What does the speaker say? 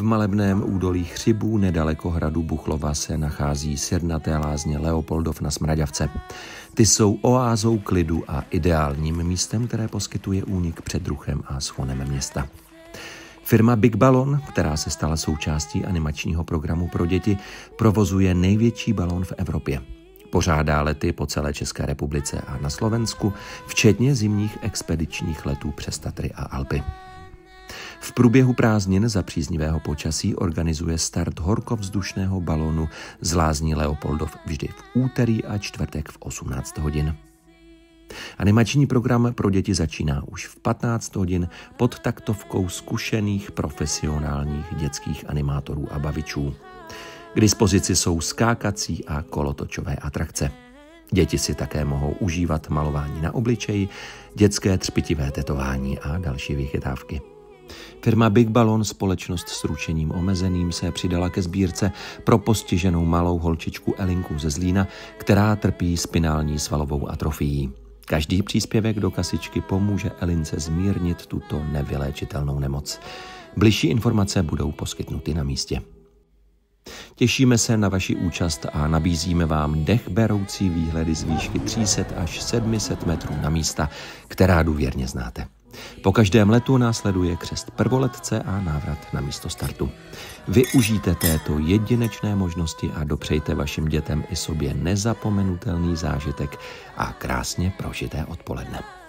V malebném údolí Chřibů nedaleko hradu Buchlova se nachází sirnaté lázně Leopoldov na Smraďavce. Ty jsou oázou klidu a ideálním místem, které poskytuje únik před ruchem a schonem města. Firma Big Balloon, která se stala součástí animačního programu pro děti, provozuje největší balón v Evropě. Pořádá lety po celé České republice a na Slovensku, včetně zimních expedičních letů přes Tatry a Alpy. V průběhu prázdnin za příznivého počasí organizuje start horkovzdušného balónu z lázní Leopoldov vždy v úterý a čtvrtek v 18 hodin. Animační program pro děti začíná už v 15 hodin pod taktovkou zkušených profesionálních dětských animátorů a bavičů. K dispozici jsou skákací a kolotočové atrakce. Děti si také mohou užívat malování na obličeji, dětské třpitivé tetování a další vychytávky. Firma Big Balloon, společnost s ručením omezeným, se přidala ke sbírce pro postiženou malou holčičku Elinku ze Zlína, která trpí spinální svalovou atrofií. Každý příspěvek do kasičky pomůže Elince zmírnit tuto nevyléčitelnou nemoc. Bližší informace budou poskytnuty na místě. Těšíme se na vaši účast a nabízíme vám dechberoucí výhledy z výšky 300 až 700 metrů na místa, která důvěrně znáte. Po každém letu následuje křest prvoletce a návrat na místo startu. Využijte této jedinečné možnosti a dopřejte vašim dětem i sobě nezapomenutelný zážitek a krásně prožité odpoledne.